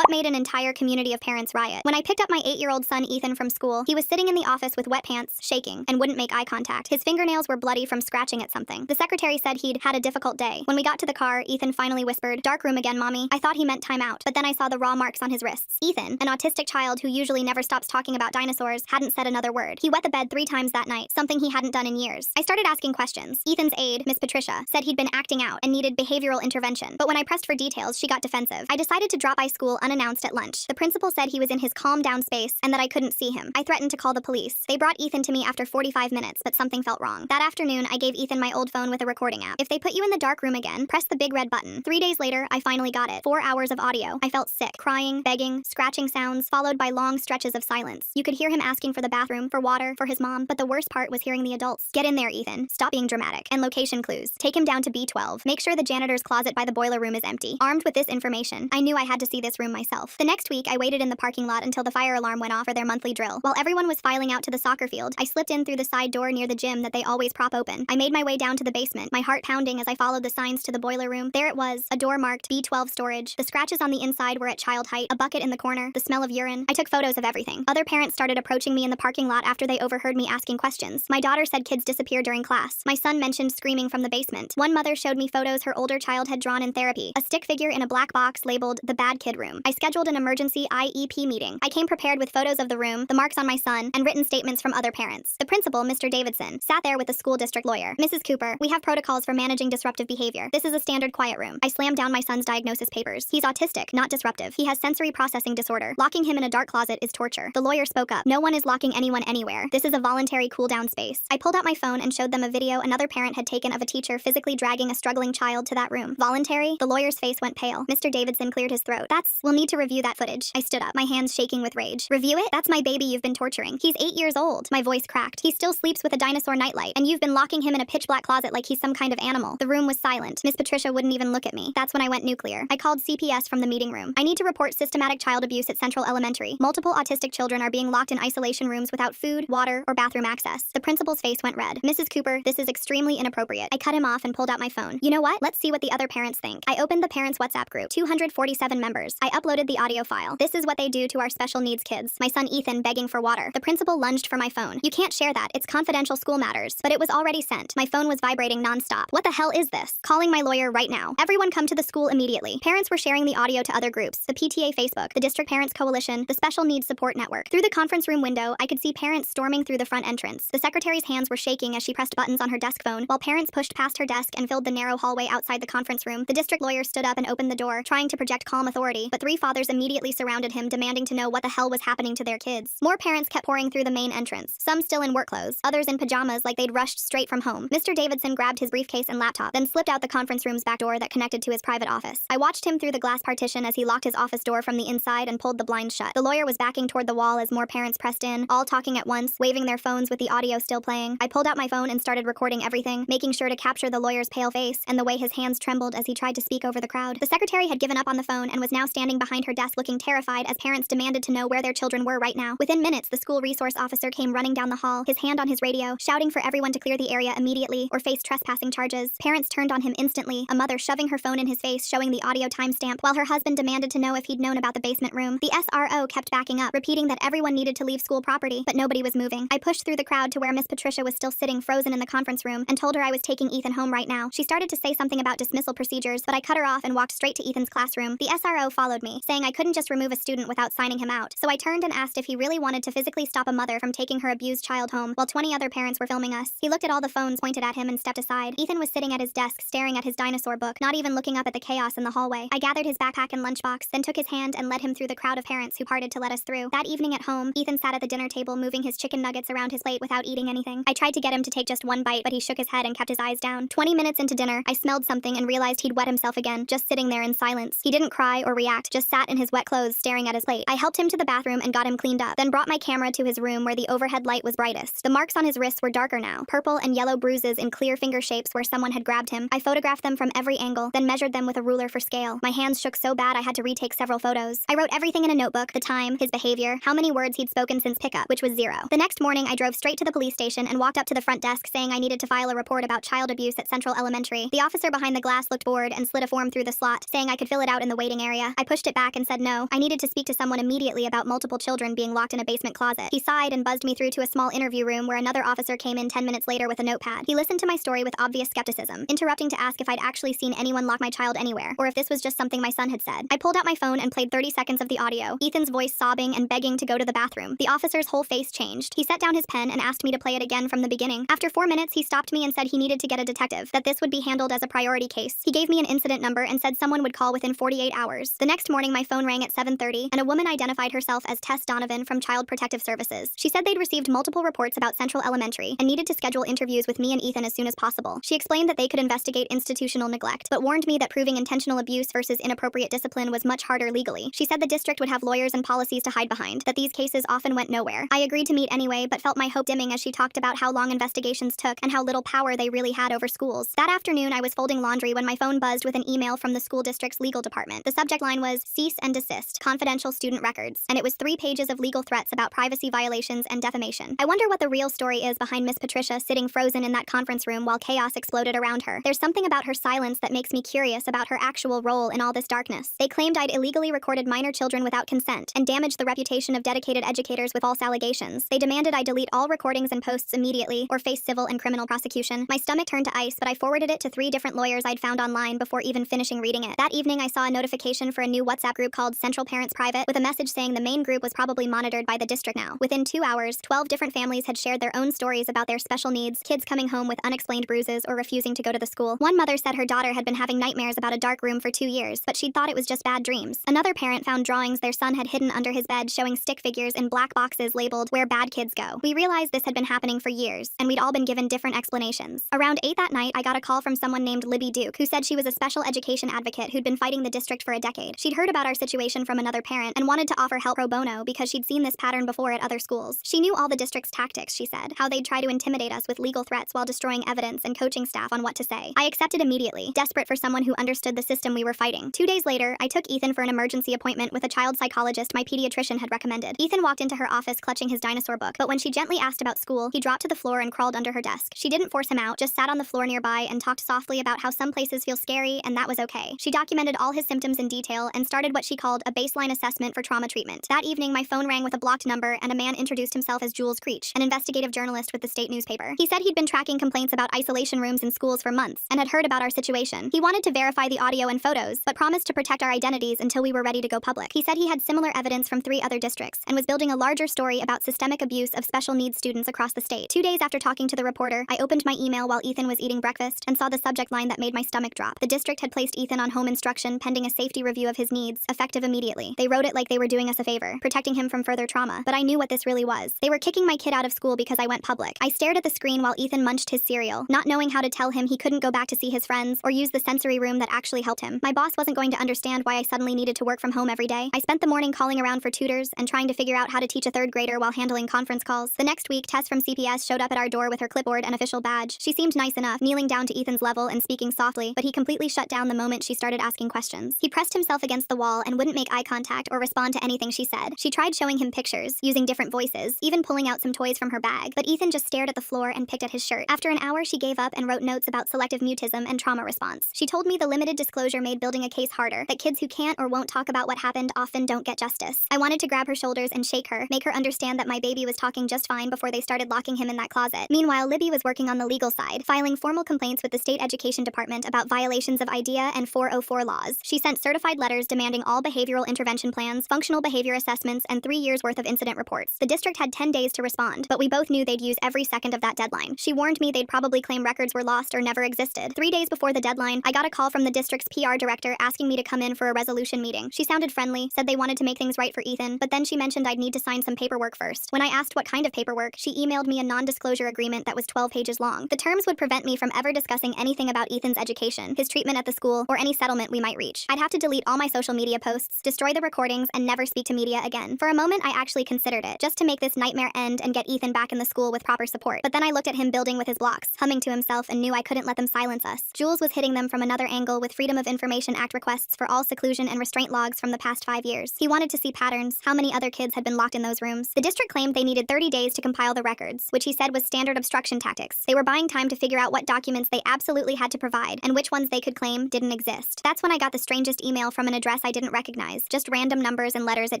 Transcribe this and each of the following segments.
What made an entire community of parents riot? When I picked up my 8-year-old son Ethan from school, he was sitting in the office with wet pants, shaking, and wouldn't make eye contact. His fingernails were bloody from scratching at something. The secretary said he'd had a difficult day. When we got to the car, Ethan finally whispered, "Dark room again, mommy." I thought he meant time out, but then I saw the raw marks on his wrists. Ethan, an autistic child who usually never stops talking about dinosaurs, hadn't said another word. He wet the bed 3 times that night, something he hadn't done in years. I started asking questions. Ethan's aide, Miss Patricia, said he'd been acting out and needed behavioral intervention, but when I pressed for details, she got defensive. I decided to drop by school unannounced at lunch. The principal said he was in his calm down space and that I couldn't see him. I threatened to call the police. They brought Ethan to me after 45 minutes, but something felt wrong. That afternoon, I gave Ethan my old phone with a recording app. If they put you in the dark room again, press the big red button. 3 days later, I finally got it. 4 hours of audio. I felt sick. Crying, begging, scratching sounds, followed by long stretches of silence. You could hear him asking for the bathroom, for water, for his mom, but the worst part was hearing the adults. "Get in there, Ethan. Stop being dramatic." And location clues. Take him down to B12. Make sure the janitor's closet by the boiler room is empty. Armed with this information, I knew I had to see this room myself. The next week, I waited in the parking lot until the fire alarm went off for their monthly drill. While everyone was filing out to the soccer field, I slipped in through the side door near the gym that they always prop open. I made my way down to the basement, my heart pounding as I followed the signs to the boiler room. There it was, a door marked B12 storage. The scratches on the inside were at child height, a bucket in the corner, the smell of urine. I took photos of everything. Other parents started approaching me in the parking lot after they overheard me asking questions. My daughter said kids disappear during class. My son mentioned screaming from the basement. One mother showed me photos her older child had drawn in therapy, a stick figure in a black box labeled the bad kid room. I scheduled an emergency IEP meeting. I came prepared with photos of the room, the marks on my son, and written statements from other parents. The principal, Mr. Davidson, sat there with the school district lawyer. "Mrs. Cooper, we have protocols for managing disruptive behavior. This is a standard quiet room." I slammed down my son's diagnosis papers. "He's autistic, not disruptive. He has sensory processing disorder. Locking him in a dark closet is torture." The lawyer spoke up. "No one is locking anyone anywhere. This is a voluntary cool-down space." I pulled out my phone and showed them a video another parent had taken of a teacher physically dragging a struggling child to that room. "Voluntary?" The lawyer's face went pale. Mr. Davidson cleared his throat. We'll need to review that footage." I stood up, my hands shaking with rage. "Review it? That's my baby you've been torturing. He's 8 years old." My voice cracked. "He still sleeps with a dinosaur nightlight, and you've been locking him in a pitch-black closet like he's some kind of animal." The room was silent. Miss Patricia wouldn't even look at me. That's when I went nuclear. I called CPS from the meeting room. "I need to report systematic child abuse at Central Elementary. Multiple autistic children are being locked in isolation rooms without food, water, or bathroom access." The principal's face went red. "Mrs. Cooper, this is extremely inappropriate." I cut him off and pulled out my phone. "You know what? Let's see what the other parents think." I opened the parents' WhatsApp group. 247 members. I uploaded the audio file. "This is what they do to our special needs kids." My son Ethan begging for water. The principal lunged for my phone. "You can't share that. It's confidential school matters." But it was already sent. My phone was vibrating nonstop. "What the hell is this?" "Calling my lawyer right now." "Everyone come to the school immediately." Parents were sharing the audio to other groups, the PTA Facebook, the District Parents Coalition, the Special Needs Support Network. Through the conference room window, I could see parents storming through the front entrance. The secretary's hands were shaking as she pressed buttons on her desk phone, while parents pushed past her desk and filled the narrow hallway outside the conference room. The district lawyer stood up and opened the door, trying to project calm authority, but 3 fathers immediately surrounded him, demanding to know what the hell was happening to their kids. More parents kept pouring through the main entrance, some still in work clothes, others in pajamas like they'd rushed straight from home. Mr. Davidson grabbed his briefcase and laptop, then slipped out the conference room's back door that connected to his private office. I watched him through the glass partition as he locked his office door from the inside and pulled the blinds shut. The lawyer was backing toward the wall as more parents pressed in, all talking at once, waving their phones with the audio still playing. I pulled out my phone and started recording everything, making sure to capture the lawyer's pale face and the way his hands trembled as he tried to speak over the crowd. The secretary had given up on the phone and was now standing behind her desk looking terrified as parents demanded to know where their children were right now. Within minutes, the school resource officer came running down the hall, his hand on his radio, shouting for everyone to clear the area immediately or face trespassing charges. Parents turned on him instantly, a mother shoving her phone in his face, showing the audio timestamp, while her husband demanded to know if he'd known about the basement room. The SRO kept backing up, repeating that everyone needed to leave school property, but nobody was moving. I pushed through the crowd to where Miss Patricia was still sitting frozen in the conference room and told her I was taking Ethan home right now. She started to say something about dismissal procedures, but I cut her off and walked straight to Ethan's classroom. The SRO followed me, saying I couldn't just remove a student without signing him out, so I turned and asked if he really wanted to physically stop a mother from taking her abused child home while 20 other parents were filming us. He looked at all the phones pointed at him and stepped aside. Ethan was sitting at his desk staring at his dinosaur book, not even looking up at the chaos in the hallway. I gathered his backpack and lunchbox, then took his hand and led him through the crowd of parents who parted to let us through. That evening at home, Ethan sat at the dinner table moving his chicken nuggets around his plate without eating anything. I tried to get him to take just one bite, but he shook his head and kept his eyes down. 20 minutes into dinner, I smelled something and realized he'd wet himself again, just sitting there in silence. He didn't cry or react, just sat in his wet clothes staring at his plate. I helped him to the bathroom and got him cleaned up, then brought my camera to his room where the overhead light was brightest. The marks on his wrists were darker now, purple and yellow bruises in clear finger shapes where someone had grabbed him. I photographed them from every angle, then measured them with a ruler for scale. My hands shook so bad I had to retake several photos. I wrote everything in a notebook, the time, his behavior, how many words he'd spoken since pickup, which was 0. The next morning, I drove straight to the police station and walked up to the front desk saying I needed to file a report about child abuse at Central Elementary. The officer behind the glass looked bored and slid a form through the slot, saying I could fill it out in the waiting area. I pushed it it back and said no, I needed to speak to someone immediately about multiple children being locked in a basement closet. He sighed and buzzed me through to a small interview room where another officer came in 10 minutes later with a notepad. He listened to my story with obvious skepticism, interrupting to ask if I'd actually seen anyone lock my child anywhere, or if this was just something my son had said. I pulled out my phone and played 30 seconds of the audio, Ethan's voice sobbing and begging to go to the bathroom. The officer's whole face changed. He set down his pen and asked me to play it again from the beginning. After 4 minutes, he stopped me and said he needed to get a detective, that this would be handled as a priority case. He gave me an incident number and said someone would call within 48 hours. The next morning, my phone rang at 7:30, and a woman identified herself as Tess Donovan from Child Protective Services. She said they'd received multiple reports about Central Elementary and needed to schedule interviews with me and Ethan as soon as possible. She explained that they could investigate institutional neglect, but warned me that proving intentional abuse versus inappropriate discipline was much harder legally. She said the district would have lawyers and policies to hide behind, that these cases often went nowhere. I agreed to meet anyway, but felt my hope dimming as she talked about how long investigations took and how little power they really had over schools. That afternoon, I was folding laundry when my phone buzzed with an email from the school district's legal department. The subject line was cease and desist, confidential student records, and it was 3 pages of legal threats about privacy violations and defamation. I wonder what the real story is behind Miss Patricia sitting frozen in that conference room while chaos exploded around her. There's something about her silence that makes me curious about her actual role in all this darkness. They claimed I'd illegally recorded minor children without consent and damaged the reputation of dedicated educators with false allegations. They demanded I delete all recordings and posts immediately or face civil and criminal prosecution. My stomach turned to ice, but I forwarded it to 3 different lawyers I'd found online before even finishing reading it. That evening, I saw a notification for a new WhatsApp group called Central Parents Private with a message saying the main group was probably monitored by the district now. Within 2 hours, 12 different families had shared their own stories about their special needs, kids coming home with unexplained bruises or refusing to go to the school. One mother said her daughter had been having nightmares about a dark room for 2 years, but she'd thought it was just bad dreams. Another parent found drawings their son had hidden under his bed showing stick figures in black boxes labeled "Where Bad Kids Go." We realized this had been happening for years, and we'd all been given different explanations. Around 8 that night, I got a call from someone named Libby Duke, who said she was a special education advocate who'd been fighting the district for a decade. She'd heard about our situation from another parent and wanted to offer help pro bono because she'd seen this pattern before at other schools. She knew all the district's tactics, she said, how they'd try to intimidate us with legal threats while destroying evidence and coaching staff on what to say. I accepted immediately, desperate for someone who understood the system we were fighting. 2 days later, I took Ethan for an emergency appointment with a child psychologist my pediatrician had recommended. Ethan walked into her office clutching his dinosaur book, but when she gently asked about school, he dropped to the floor and crawled under her desk. She didn't force him out, just sat on the floor nearby and talked softly about how some places feel scary and that was okay. She documented all his symptoms in detail and started what she called a baseline assessment for trauma treatment. That evening, my phone rang with a blocked number and a man introduced himself as Jules Creech, an investigative journalist with the state newspaper. He said he'd been tracking complaints about isolation rooms in schools for months and had heard about our situation. He wanted to verify the audio and photos, but promised to protect our identities until we were ready to go public. He said he had similar evidence from 3 other districts and was building a larger story about systemic abuse of special needs students across the state. 2 days after talking to the reporter, I opened my email while Ethan was eating breakfast and saw the subject line that made my stomach drop. The district had placed Ethan on home instruction pending a safety review of his needs, effective immediately. They wrote it like they were doing us a favor, protecting him from further trauma, but I knew what this really was. They were kicking my kid out of school because I went public. I stared at the screen while Ethan munched his cereal, not knowing how to tell him he couldn't go back to see his friends or use the sensory room that actually helped him. My boss wasn't going to understand why I suddenly needed to work from home every day. I spent the morning calling around for tutors and trying to figure out how to teach a 3rd grader while handling conference calls. The next week, Tess from CPS showed up at our door with her clipboard and official badge. She seemed nice enough, kneeling down to Ethan's level and speaking softly, but he completely shut down the moment she started asking questions. He pressed himself against the wall and wouldn't make eye contact or respond to anything she said. She tried showing him pictures, using different voices, even pulling out some toys from her bag, but Ethan just stared at the floor and picked at his shirt. After an hour, she gave up and wrote notes about selective mutism and trauma response. She told me the limited disclosure made building a case harder, that kids who can't or won't talk about what happened often don't get justice. I wanted to grab her shoulders and shake her, make her understand that my baby was talking just fine before they started locking him in that closet. Meanwhile, Libby was working on the legal side, filing formal complaints with the state education department about violations of IDEA and 404 laws. She sent certified letters demanding all behavioral intervention plans, functional behavior assessments, and 3 years worth of incident reports. The district had 10 days to respond, but we both knew they'd use every second of that deadline. She warned me they'd probably claim records were lost or never existed. 3 days before the deadline, I got a call from the district's PR director asking me to come in for a resolution meeting. She sounded friendly, said they wanted to make things right for Ethan, but then she mentioned I'd need to sign some paperwork first. When I asked what kind of paperwork, she emailed me a non-disclosure agreement that was 12 pages long. The terms would prevent me from ever discussing anything about Ethan's education, his treatment at the school, or any settlement we might reach. I'd have to delete all my social media posts, destroy the recordings, and never speak to media again. For a moment, I actually considered it, just to make this nightmare end and get Ethan back in the school with proper support. But then I looked at him building with his blocks, humming to himself, and knew I couldn't let them silence us. Jules was hitting them from another angle with Freedom of Information Act requests for all seclusion and restraint logs from the past 5 years. He wanted to see patterns, how many other kids had been locked in those rooms. The district claimed they needed 30 days to compile the records, which he said was standard obstruction tactics. They were buying time to figure out what documents they absolutely had to provide, and which ones they could claim didn't exist. That's when I got the strangest email from an address address I didn't recognize, just random numbers and letters at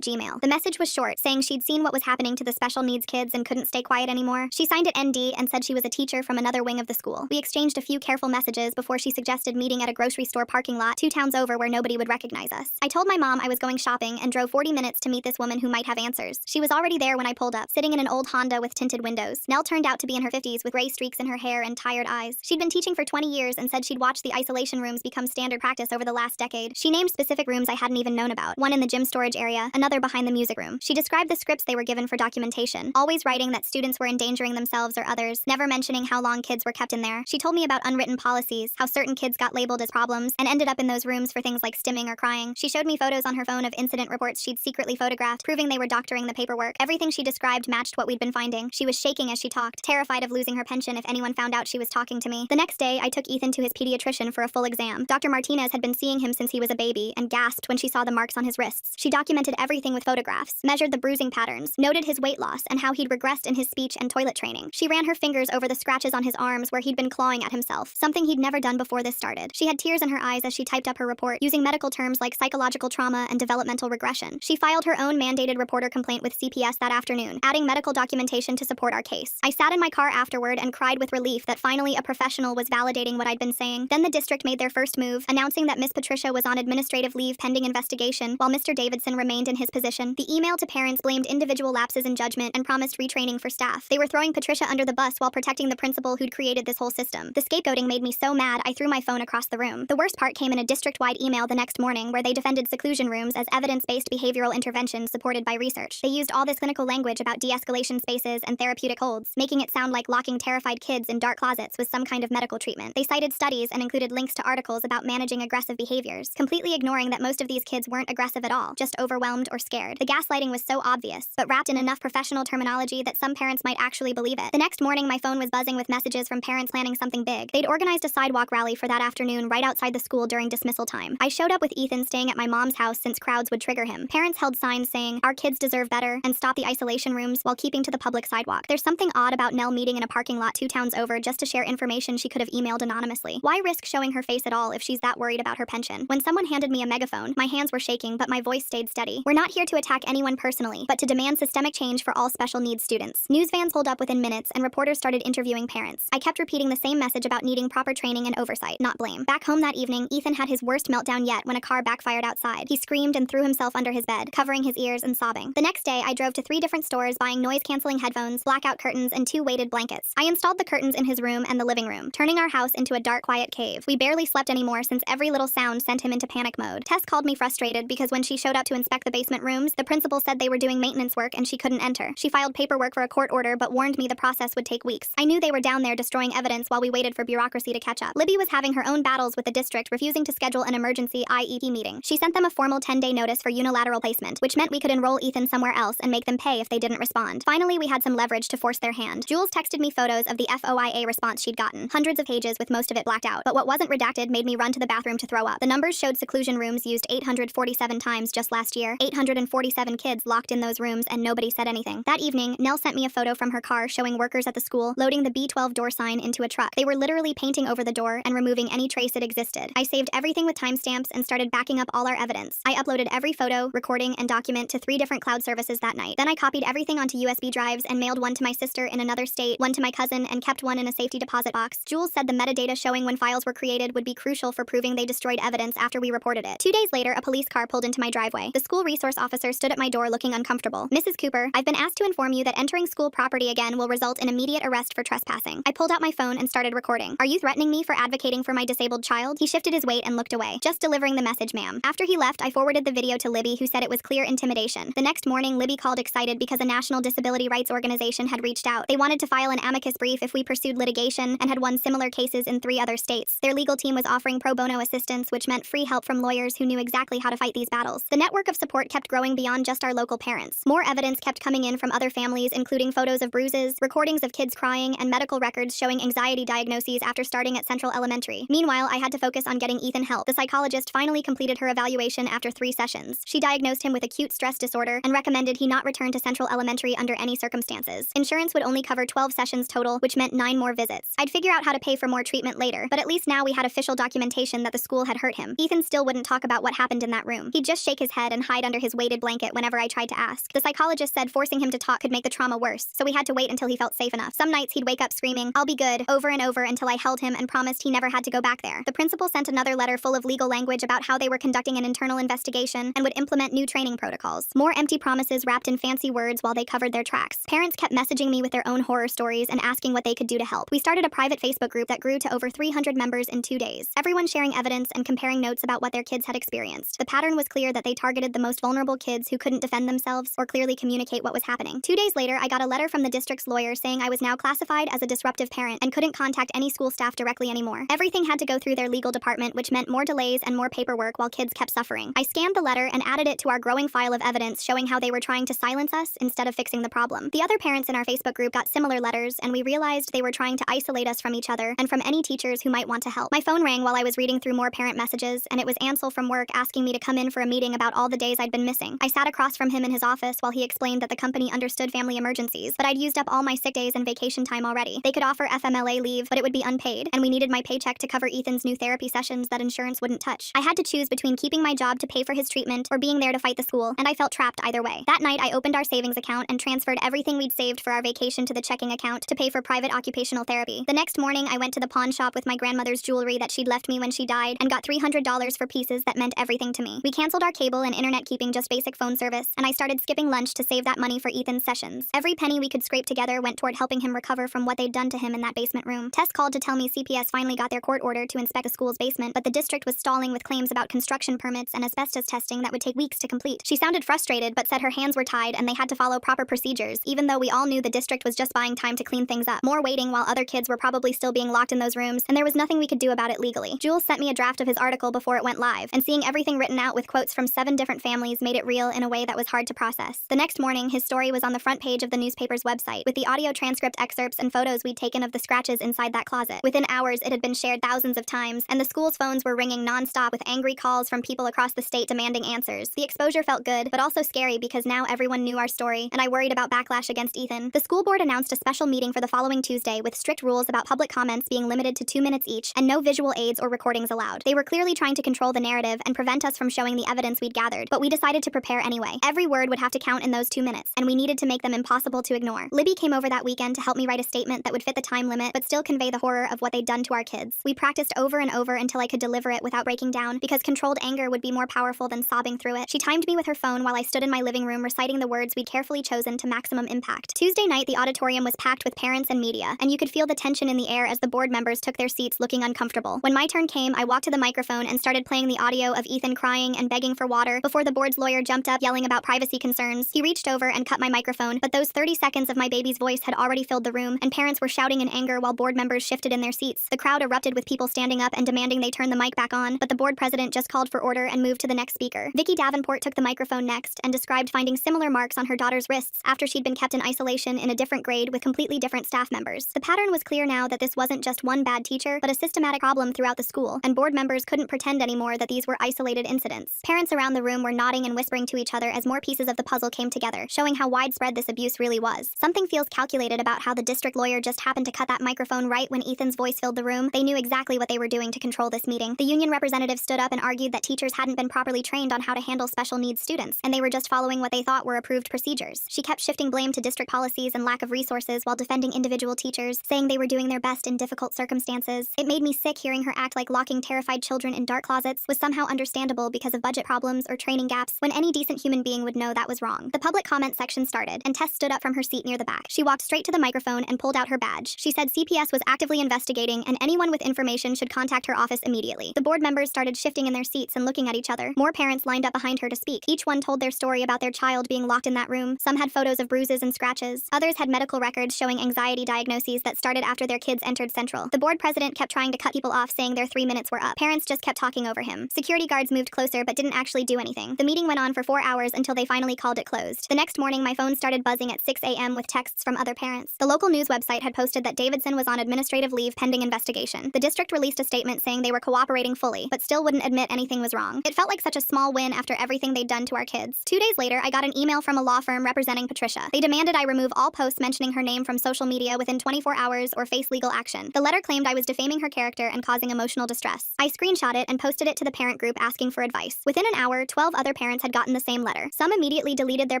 Gmail. The message was short, saying she'd seen what was happening to the special needs kids and couldn't stay quiet anymore. She signed it ND and said she was a teacher from another wing of the school. We exchanged a few careful messages before she suggested meeting at a grocery store parking lot 2 towns over where nobody would recognize us. I told my mom I was going shopping and drove 40 minutes to meet this woman who might have answers. She was already there when I pulled up, sitting in an old Honda with tinted windows. Nell turned out to be in her 50s with gray streaks in her hair and tired eyes. She'd been teaching for 20 years and said she'd watched the isolation rooms become standard practice over the last decade. She named specific rooms I hadn't even known about, one in the gym storage area, another behind the music room. She described the scripts they were given for documentation, always writing that students were endangering themselves or others, never mentioning how long kids were kept in there. She told me about unwritten policies, how certain kids got labeled as problems and ended up in those rooms for things like stimming or crying. She showed me photos on her phone of incident reports she'd secretly photographed, proving they were doctoring the paperwork. Everything she described matched what we'd been finding. She was shaking as she talked, terrified of losing her pension if anyone found out she was talking to me. The next day, I took Ethan to his pediatrician for a full exam. Dr. Martinez had been seeing him since he was a baby and gasped when she saw the marks on his wrists. She documented everything with photographs, measured the bruising patterns, noted his weight loss and how he'd regressed in his speech and toilet training. She ran her fingers over the scratches on his arms where he'd been clawing at himself, something he'd never done before this started. She had tears in her eyes as she typed up her report, using medical terms like psychological trauma and developmental regression. She filed her own mandated reporter complaint with CPS that afternoon, adding medical documentation to support our case. I sat in my car afterward and cried with relief that finally a professional was validating what I'd been saying. Then the district made their first move, announcing that Miss Patricia was on administrative leave pending investigation, while Mr. Davidson remained in his position. The email to parents blamed individual lapses in judgment and promised retraining for staff. They were throwing Patricia under the bus while protecting the principal who'd created this whole system. The scapegoating made me so mad I threw my phone across the room. The worst part came in a district-wide email the next morning where they defended seclusion rooms as evidence-based behavioral intervention supported by research. They used all this clinical language about de-escalation spaces and therapeutic holds, making it sound like locking terrified kids in dark closets was some kind of medical treatment. They cited studies and included links to articles about managing aggressive behaviors, completely ignoring that most of these kids weren't aggressive at all, just overwhelmed or scared. The gaslighting was so obvious, but wrapped in enough professional terminology that some parents might actually believe it. The next morning, my phone was buzzing with messages from parents planning something big. They'd organized a sidewalk rally for that afternoon right outside the school during dismissal time. I showed up with Ethan staying at my mom's house since crowds would trigger him. Parents held signs saying, "Our kids deserve better," and "Stop the isolation rooms," while keeping to the public sidewalk. There's something odd about Nell meeting in a parking lot 2 towns over just to share information she could have emailed anonymously. Why risk showing her face at all if she's that worried about her pension? When someone handed me a megaphone, my hands were shaking, but my voice stayed steady. We're not here to attack anyone personally, but to demand systemic change for all special needs students. News vans pulled up within minutes, and reporters started interviewing parents. I kept repeating the same message about needing proper training and oversight, not blame. Back home that evening, Ethan had his worst meltdown yet when a car backfired outside. He screamed and threw himself under his bed, covering his ears and sobbing. The next day, I drove to 3 different stores buying noise-canceling headphones, blackout curtains, and 2 weighted blankets. I installed the curtains in his room and the living room, turning our house into a dark, quiet cave. We barely slept anymore since every little sound sent him into panic mode. Tess called me frustrated because when she showed up to inspect the basement rooms, the principal said they were doing maintenance work and she couldn't enter. She filed paperwork for a court order but warned me the process would take weeks. I knew they were down there destroying evidence while we waited for bureaucracy to catch up. Libby was having her own battles with the district, refusing to schedule an emergency IEP meeting. She sent them a formal 10-day notice for unilateral placement, which meant we could enroll Ethan somewhere else and make them pay if they didn't respond. Finally, we had some leverage to force their hand. Jules texted me photos of the FOIA response she'd gotten, hundreds of pages with most of it blacked out, but what wasn't redacted made me run to the bathroom to throw up. The numbers showed seclusion rooms used 847 times just last year, 847 kids locked in those rooms, and nobody said anything. That evening, Nell sent me a photo from her car showing workers at the school loading the B12 door sign into a truck. They were literally painting over the door and removing any trace it existed. I saved everything with timestamps and started backing up all our evidence. I uploaded every photo, recording, and document to 3 different cloud services that night. Then I copied everything onto USB drives and mailed one to my sister in another state, one to my cousin, and kept one in a safety deposit box. Jules said the metadata showing when files were created would be crucial for proving they destroyed evidence after we reported it. 2 days later, a police car pulled into my driveway. The school resource officer stood at my door looking uncomfortable. "Mrs. Cooper, I've been asked to inform you that entering school property again will result in immediate arrest for trespassing." I pulled out my phone and started recording. "Are you threatening me for advocating for my disabled child?" He shifted his weight and looked away. "Just delivering the message, ma'am." After he left, I forwarded the video to Libby, who said it was clear intimidation. The next morning, Libby called excited because a national disability rights organization had reached out. They wanted to file an amicus brief if we pursued litigation and had won similar cases in 3 other states. Their legal team was offering pro bono assistance, which meant free help from lawyers who knew exactly how to fight these battles. The network of support kept growing beyond just our local parents. More evidence kept coming in from other families, including photos of bruises, recordings of kids crying, and medical records showing anxiety diagnoses after starting at Central Elementary. Meanwhile, I had to focus on getting Ethan help. The psychologist finally completed her evaluation after 3 sessions. She diagnosed him with acute stress disorder and recommended he not return to Central Elementary under any circumstances. Insurance would only cover 12 sessions total, which meant 9 more visits. I'd figure out how to pay for more treatment later, but at least now we had official documentation that the school had hurt him. Ethan still wouldn't talk about about what happened in that room. He'd just shake his head and hide under his weighted blanket whenever I tried to ask. The psychologist said forcing him to talk could make the trauma worse, so we had to wait until he felt safe enough. Some nights he'd wake up screaming, "I'll be good," over and over until I held him and promised he never had to go back there. The principal sent another letter full of legal language about how they were conducting an internal investigation and would implement new training protocols. More empty promises wrapped in fancy words while they covered their tracks. Parents kept messaging me with their own horror stories and asking what they could do to help. We started a private Facebook group that grew to over 300 members in 2 days. Everyone sharing evidence and comparing notes about what their kids had experienced. The pattern was clear that they targeted the most vulnerable kids who couldn't defend themselves or clearly communicate what was happening. 2 days later, I got a letter from the district's lawyer saying I was now classified as a disruptive parent and couldn't contact any school staff directly anymore. Everything had to go through their legal department, which meant more delays and more paperwork while kids kept suffering. I scanned the letter and added it to our growing file of evidence showing how they were trying to silence us instead of fixing the problem. The other parents in our Facebook group got similar letters, and we realized they were trying to isolate us from each other and from any teachers who might want to help. My phone rang while I was reading through more parent messages, and it was Ansel from work asking me to come in for a meeting about all the days I'd been missing. I sat across from him in his office while he explained that the company understood family emergencies, but I'd used up all my sick days and vacation time already. They could offer FMLA leave, but it would be unpaid, and we needed my paycheck to cover Ethan's new therapy sessions that insurance wouldn't touch. I had to choose between keeping my job to pay for his treatment or being there to fight the school, and I felt trapped either way. That night, I opened our savings account and transferred everything we'd saved for our vacation to the checking account to pay for private occupational therapy. The next morning, I went to the pawn shop with my grandmother's jewelry that she'd left me when she died and got $300 for pieces that meant everything to me. We canceled our cable and internet, keeping just basic phone service, and I started skipping lunch to save that money for Ethan's sessions. Every penny we could scrape together went toward helping him recover from what they'd done to him in that basement room. Tess called to tell me CPS finally got their court order to inspect the school's basement, but the district was stalling with claims about construction permits and asbestos testing that would take weeks to complete. She sounded frustrated, but said her hands were tied and they had to follow proper procedures, even though we all knew the district was just buying time to clean things up. More waiting while other kids were probably still being locked in those rooms, and there was nothing we could do about it legally. Jules sent me a draft of his article before it went live, and seeing everything written out with quotes from 7 different families made it real in a way that was hard to process. The next morning, his story was on the front page of the newspaper's website, with the audio transcript excerpts and photos we'd taken of the scratches inside that closet. Within hours, it had been shared thousands of times, and the school's phones were ringing non-stop with angry calls from people across the state demanding answers. The exposure felt good, but also scary because now everyone knew our story, and I worried about backlash against Ethan. The school board announced a special meeting for the following Tuesday with strict rules about public comments being limited to 2 minutes each and no visual aids or recordings allowed. They were clearly trying to control the narrative and prevent us from showing the evidence we'd gathered, but we decided to prepare anyway. Every word would have to count in those 2 minutes, and we needed to make them impossible to ignore. Libby came over that weekend to help me write a statement that would fit the time limit but still convey the horror of what they'd done to our kids. We practiced over and over until I could deliver it without breaking down, because controlled anger would be more powerful than sobbing through it. She timed me with her phone while I stood in my living room reciting the words we'd carefully chosen to maximum impact. Tuesday night, the auditorium was packed with parents and media, and you could feel the tension in the air as the board members took their seats looking uncomfortable. When my turn came, I walked to the microphone and started playing the audio of Ethan crying and begging for water before the board's lawyer jumped up yelling about privacy concerns. He reached over and cut my microphone, but those 30 seconds of my baby's voice had already filled the room, and parents were shouting in anger while board members shifted in their seats. The crowd erupted with people standing up and demanding they turn the mic back on, but the board president just called for order and moved to the next speaker. Vicky Davenport took the microphone next and described finding similar marks on her daughter's wrists after she'd been kept in isolation in a different grade with completely different staff members. The pattern was clear now that this wasn't just one bad teacher, but a systematic problem throughout the school, and board members couldn't pretend anymore that these were isolated incidents. Parents around the room were nodding and whispering to each other as more pieces of the puzzle came together, showing how widespread this abuse really was. Something feels calculated about how the district lawyer just happened to cut that microphone right when Ethan's voice filled the room. They knew exactly what they were doing to control this meeting. The union representative stood up and argued that teachers hadn't been properly trained on how to handle special needs students, and they were just following what they thought were approved procedures. She kept shifting blame to district policies and lack of resources while defending individual teachers, saying they were doing their best in difficult circumstances. It made me sick hearing her act like locking terrified children in dark closets was somehow understandable because of budget problems or training gaps, when any decent human being would know that was wrong. The public comment section started, and Tess stood up from her seat near the back. She walked straight to the microphone and pulled out her badge. She said CPS was actively investigating, and anyone with information should contact her office immediately. The board members started shifting in their seats and looking at each other. More parents lined up behind her to speak. Each one told their story about their child being locked in that room. Some had photos of bruises and scratches. Others had medical records showing anxiety diagnoses that started after their kids entered Central. The board president kept trying to cut people off, saying their 3 minutes were up. Parents just kept talking over him. Security guards moved closer but didn't actually do anything. The meeting went on for 4 hours until they finally called it closed. The next morning, my phone started buzzing at 6 a.m. with texts from other parents. The local news website had posted that Davidson was on administrative leave pending investigation. The district released a statement saying they were cooperating fully, but still wouldn't admit anything was wrong. It felt like such a small win after everything they'd done to our kids. 2 days later, I got an email from a law firm representing Patricia. They demanded I remove all posts mentioning her name from social media within 24 hours or face legal action. The letter claimed I was defaming her character and causing emotional distress. I screenshot it and posted it to the parent group group asking for advice. Within an hour, 12 other parents had gotten the same letter. Some immediately deleted their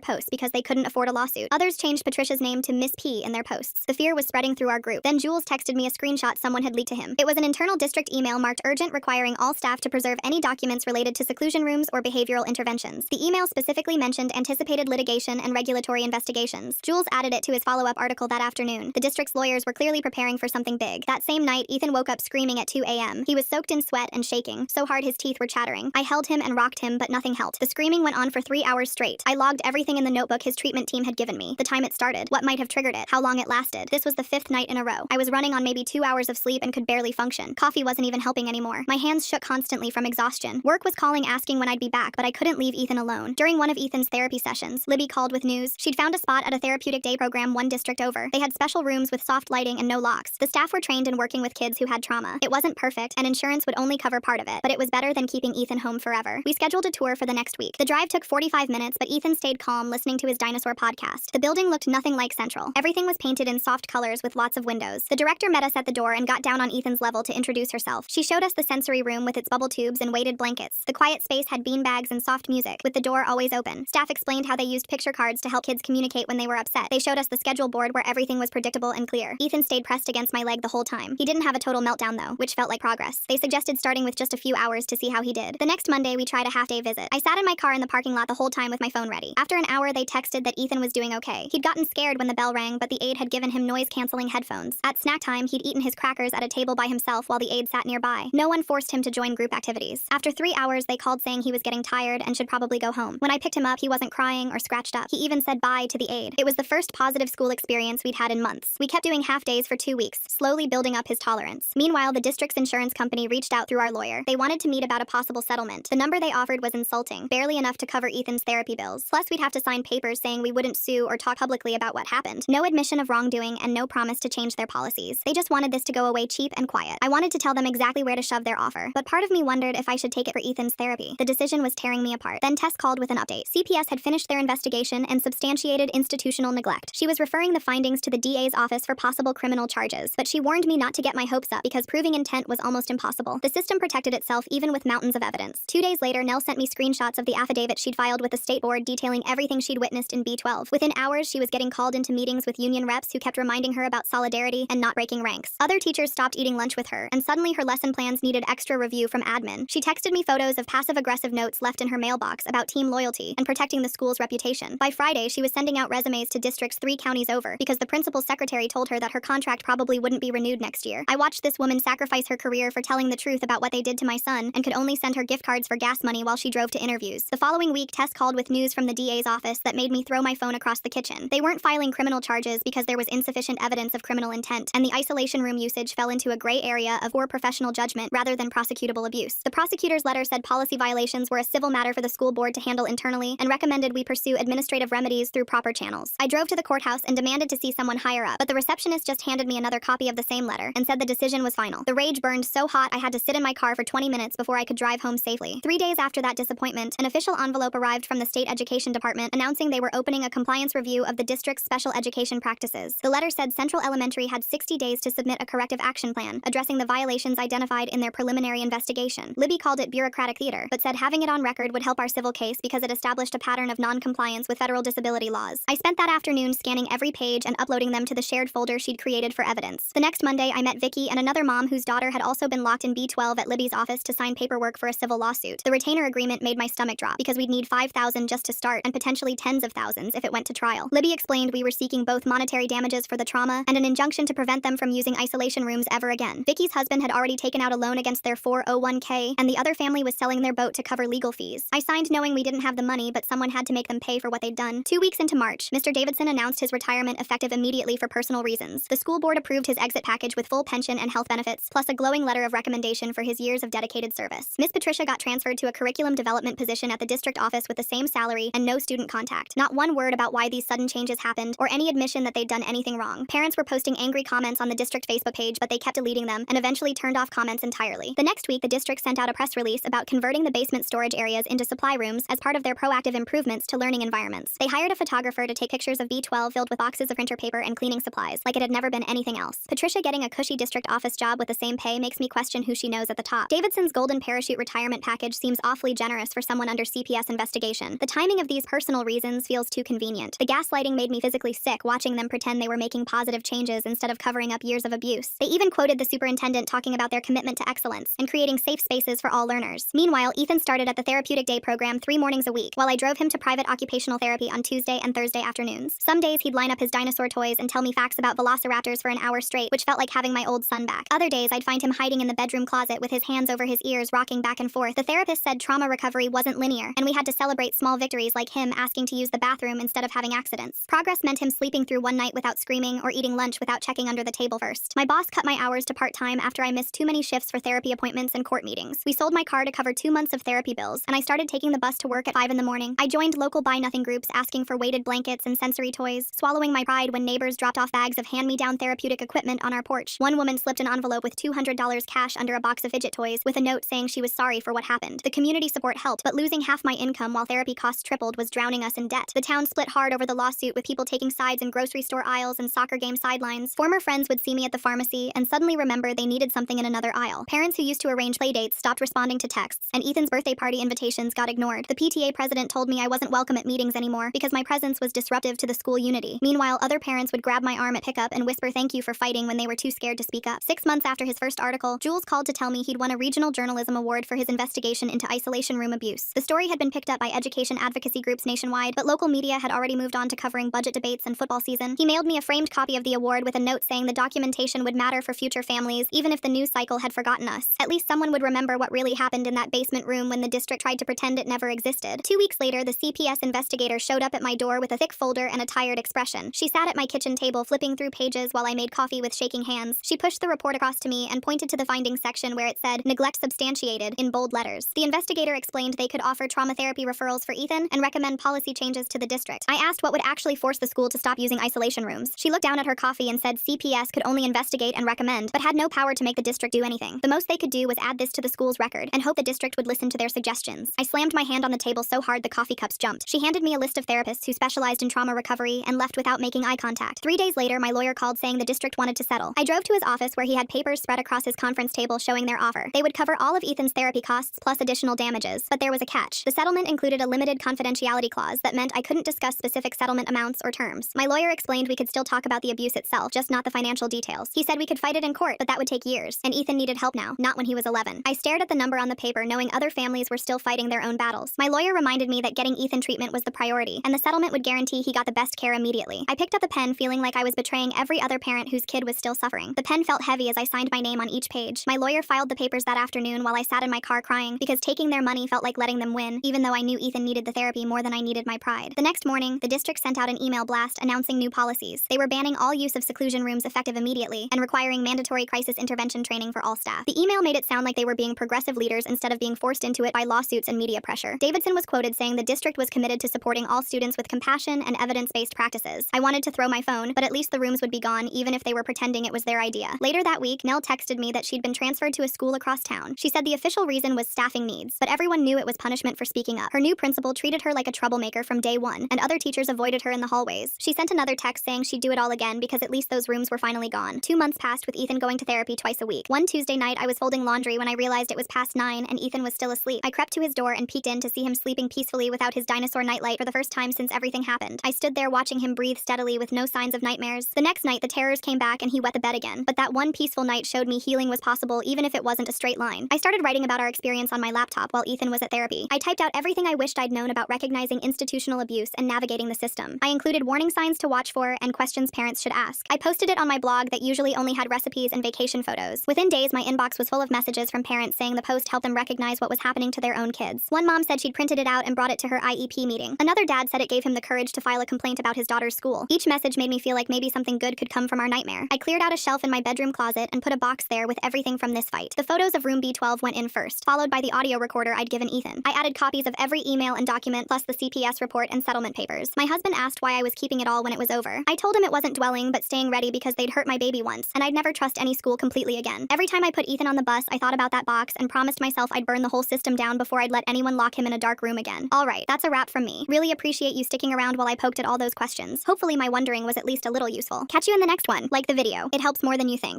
posts because they couldn't afford a lawsuit. Others changed Patricia's name to Miss P in their posts. The fear was spreading through our group. Then Jules texted me a screenshot someone had leaked to him. It was an internal district email marked urgent, requiring all staff to preserve any documents related to seclusion rooms or behavioral interventions. The email specifically mentioned anticipated litigation and regulatory investigations. Jules added it to his follow-up article that afternoon. The district's lawyers were clearly preparing for something big. That same night, Ethan woke up screaming at 2 a.m. He was soaked in sweat and shaking, so hard his teeth were chattering. I held him and rocked him, but nothing helped. The screaming went on for 3 hours straight. I logged everything in the notebook his treatment team had given me. The time it started, what might have triggered it, how long it lasted. This was the 5th night in a row. I was running on maybe 2 hours of sleep and could barely function. Coffee wasn't even helping anymore. My hands shook constantly from exhaustion. Work was calling asking when I'd be back, but I couldn't leave Ethan alone. During one of Ethan's therapy sessions, Libby called with news. She'd found a spot at a therapeutic day program one district over. They had special rooms with soft lighting and no locks. The staff were trained in working with kids who had trauma. It wasn't perfect, and insurance would only cover part of it, but it was better than keeping Ethan home forever. We scheduled a tour for the next week. The drive took 45 minutes, but Ethan stayed calm listening to his dinosaur podcast. The building looked nothing like Central. Everything was painted in soft colors with lots of windows. The director met us at the door and got down on Ethan's level to introduce herself. She showed us the sensory room with its bubble tubes and weighted blankets. The quiet space had beanbags and soft music, with the door always open. Staff explained how they used picture cards to help kids communicate when they were upset. They showed us the schedule board where everything was predictable and clear. Ethan stayed pressed against my leg the whole time. He didn't have a total meltdown though, which felt like progress. They suggested starting with just a few hours to see how he did. The next Monday, we tried a half-day visit. I sat in my car in the parking lot the whole time with my phone ready. After an hour, they texted that Ethan was doing okay. He'd gotten scared when the bell rang, but the aide had given him noise-canceling headphones. At snack time, he'd eaten his crackers at a table by himself while the aide sat nearby. No one forced him to join group activities. After 3 hours, they called saying he was getting tired and should probably go home. When I picked him up, he wasn't crying or scratched up. He even said bye to the aide. It was the first positive school experience we'd had in months. We kept doing half-days for 2 weeks, slowly building up his tolerance. Meanwhile, the district's insurance company reached out through our lawyer. They wanted to meet about a possible settlement. The number they offered was insulting, barely enough to cover Ethan's therapy bills. Plus, we'd have to sign papers saying we wouldn't sue or talk publicly about what happened. No admission of wrongdoing and no promise to change their policies. They just wanted this to go away cheap and quiet. I wanted to tell them exactly where to shove their offer, but part of me wondered if I should take it for Ethan's therapy. The decision was tearing me apart. Then Tess called with an update. CPS had finished their investigation and substantiated institutional neglect. She was referring the findings to the DA's office for possible criminal charges, but she warned me not to get my hopes up because proving intent was almost impossible. The system protected itself even with mountains of evidence. 2 days later, Nell sent me screenshots of the affidavit she'd filed with the state board detailing everything she'd witnessed in B12. Within hours, she was getting called into meetings with union reps who kept reminding her about solidarity and not breaking ranks. Other teachers stopped eating lunch with her, and suddenly her lesson plans needed extra review from admin. She texted me photos of passive-aggressive notes left in her mailbox about team loyalty and protecting the school's reputation. By Friday, she was sending out resumes to districts 3 counties over because the principal's secretary told her that her contract probably wouldn't be renewed next year. I watched this woman sacrifice her career for telling the truth about what they did to my son and could only send her gift cards for gas money while she drove to interviews. The following week, Tess called with news from the DA's office that made me throw my phone across the kitchen. They weren't filing criminal charges because there was insufficient evidence of criminal intent, and the isolation room usage fell into a gray area of poor professional judgment rather than prosecutable abuse. The prosecutor's letter said policy violations were a civil matter for the school board to handle internally and recommended we pursue administrative remedies through proper channels. I drove to the courthouse and demanded to see someone higher up, but the receptionist just handed me another copy of the same letter and said the decision was final. The rage burned so hot I had to sit in my car for 20 minutes before I could drive home safely. 3 days after that disappointment, an official envelope arrived from the state education department announcing they were opening a compliance review of the district's special education practices. The letter said Central Elementary had 60 days to submit a corrective action plan addressing the violations identified in their preliminary investigation. Libby called it bureaucratic theater, but said having it on record would help our civil case because it established a pattern of non-compliance with federal disability laws. I spent that afternoon scanning every page and uploading them to the shared folder she'd created for evidence. The next Monday, I met Vicky and another mom whose daughter had also been locked in B12 at Libby's office to sign paperwork for a civil lawsuit. The retainer agreement made my stomach drop because we'd need $5,000 just to start and potentially tens of thousands if it went to trial. Libby explained we were seeking both monetary damages for the trauma and an injunction to prevent them from using isolation rooms ever again. Vicky's husband had already taken out a loan against their 401k, and the other family was selling their boat to cover legal fees. I signed knowing we didn't have the money, but someone had to make them pay for what they'd done. 2 weeks into March, Mr. Davidson announced his retirement effective immediately for personal reasons. The school board approved his exit package with full pension and health benefits, plus a glowing letter of recommendation for his years of dedicated service. Miss Patricia got transferred to a curriculum development position at the district office with the same salary and no student contact. Not one word about why these sudden changes happened or any admission that they'd done anything wrong. Parents were posting angry comments on the district Facebook page, but they kept deleting them and eventually turned off comments entirely. The next week, the district sent out a press release about converting the basement storage areas into supply rooms as part of their proactive improvements to learning environments. They hired a photographer to take pictures of B12 filled with boxes of printer paper and cleaning supplies, like it had never been anything else. Patricia getting a cushy district office job with the same pay makes me question who she knows at the top. Davidson's golden parachute retirement package seems awfully generous for someone under CPS investigation. The timing of these personal reasons feels too convenient. The gaslighting made me physically sick watching them pretend they were making positive changes instead of covering up years of abuse. They even quoted the superintendent talking about their commitment to excellence and creating safe spaces for all learners. Meanwhile, Ethan started at the Therapeutic Day program 3 mornings a week, while I drove him to private occupational therapy on Tuesday and Thursday afternoons. Some days he'd line up his dinosaur toys and tell me facts about velociraptors for an hour straight, which felt like having my old son back. Other days I'd find him hiding in the bedroom closet with his hands over his ears rocking back and forth. The therapist said trauma recovery wasn't linear, and we had to celebrate small victories like him asking to use the bathroom instead of having accidents. Progress meant him sleeping through one night without screaming or eating lunch without checking under the table first. My boss cut my hours to part-time after I missed too many shifts for therapy appointments and court meetings. We sold my car to cover 2 months of therapy bills, and I started taking the bus to work at 5 in the morning. I joined local buy-nothing groups asking for weighted blankets and sensory toys, swallowing my pride when neighbors dropped off bags of hand-me-down therapeutic equipment on our porch. One woman slipped an envelope with $200 cash under a box of fidget toys with a note saying she was sorry for what happened. The community support helped, but losing half my income while therapy costs tripled was drowning us in debt. The town split hard over the lawsuit, with people taking sides in grocery store aisles and soccer game sidelines. Former friends would see me at the pharmacy and suddenly remember they needed something in another aisle. Parents who used to arrange playdates stopped responding to texts, and Ethan's birthday party invitations got ignored. The PTA president told me I wasn't welcome at meetings anymore because my presence was disruptive to the school unity. Meanwhile, other parents would grab my arm at pickup and whisper thank you for fighting when they were too scared to speak up. 6 months after his first article, Jules called to tell me he'd won a regional journalism award for his investigation into isolation room abuse. The story had been picked up by education advocacy groups nationwide, but local media had already moved on to covering budget debates and football season. He mailed me a framed copy of the award with a note saying the documentation would matter for future families, even if the news cycle had forgotten us. At least someone would remember what really happened in that basement room when the district tried to pretend it never existed. 2 weeks later, the CPS investigator showed up at my door with a thick folder and a tired expression. She sat at my kitchen table flipping through pages while I made coffee with shaking hands. She pushed the report across to me and pointed to the findings section where it said, "Neglect substantiated," in bold letters. The investigator explained they could offer trauma therapy referrals for Ethan and recommend policy changes to the district. I asked what would actually force the school to stop using isolation rooms. She looked down at her coffee and said CPS could only investigate and recommend, but had no power to make the district do anything. The most they could do was add this to the school's record and hope the district would listen to their suggestions. I slammed my hand on the table so hard the coffee cups jumped. She handed me a list of therapists who specialized in trauma recovery and left without making eye contact. 3 days later, my lawyer called saying the district wanted to settle. I drove to his office where he had papers spread across his conference table showing their offer. They would cover all of Ethan's therapy costs plus additional damages, but there was a catch. The settlement included a limited confidentiality clause that meant I couldn't discuss specific settlement amounts or terms. My lawyer explained we could still talk about the abuse itself, just not the financial details. He said we could fight it in court, but that would take years, and Ethan needed help now, not when he was 11. I stared at the number on the paper, knowing other families were still fighting their own battles. My lawyer reminded me that getting Ethan treatment was the priority, and the settlement would guarantee he got the best care immediately. I picked up the pen, feeling like I was betraying every other parent whose kid was still suffering. The pen felt heavy as I signed my name on each page. My lawyer filed the papers that afternoon while I sat in my car crying, because taking their money felt like letting them win, even though I knew Ethan needed the therapy more than I needed my pride. The next morning, the district sent out an email blast announcing new policies. They were banning all use of seclusion rooms effective immediately and requiring mandatory crisis intervention training for all staff. The email made it sound like they were being progressive leaders instead of being forced into it by lawsuits and media pressure. Davidson was quoted saying the district was committed to supporting all students with compassion and evidence-based practices. I wanted to throw my phone, but at least the rooms would be gone even if they were pretending it was their idea. Later that week, Nell texted me that she'd been transferred to a school across town. She said the official reason was staffing needs, but everyone knew it was punishment for speaking up. Her new principal treated her like a troublemaker from day one, and other teachers avoided her in the hallways. She sent another text saying she'd do it all again because at least those rooms were finally gone. 2 months passed with Ethan going to therapy twice a week. One Tuesday night, I was folding laundry when I realized it was past 9 and Ethan was still asleep. I crept to his door and peeked in to see him sleeping peacefully without his dinosaur nightlight for the first time since everything happened. I stood there watching him breathe steadily with no signs of nightmares. The next night, the terrors came back and he wet the bed again. But that one peaceful night showed me healing was possible even if it wasn't a straight line. I started writing about our experience on my laptop while Ethan was at therapy. I typed out everything I wished I'd known about recognizing institutional abuse and navigating the system. I included warning signs to watch for and questions parents should ask. I posted it on my blog that usually only had recipes and vacation photos. Within days, my inbox was full of messages from parents saying the post helped them recognize what was happening to their own kids. One mom said she'd printed it out and brought it to her IEP meeting. Another dad said it gave him the courage to file a complaint about his daughter's school. Each message made me feel like maybe something good could come from our nightmare. I cleared out a shelf in my bedroom closet and put a box there with everything from this fight. The photos of room B12 went in first, followed by the audio recorder I'd given Ethan. I added copies of every email and document plus the CPS report and settlement papers. My husband asked why I was keeping it all when it was over. I told him it wasn't dwelling but staying ready because they'd hurt my baby once, and I'd never trust any school completely again. Every time I put Ethan on the bus, I thought about that box and promised myself I'd burn the whole system down before I'd let anyone lock him in a dark room again. Alright, that's a wrap from me. Really appreciate you sticking around while I poked at all those questions. Hopefully my wondering was at least a little useful. Catch you in the next one. Like the video. It helps more than you think.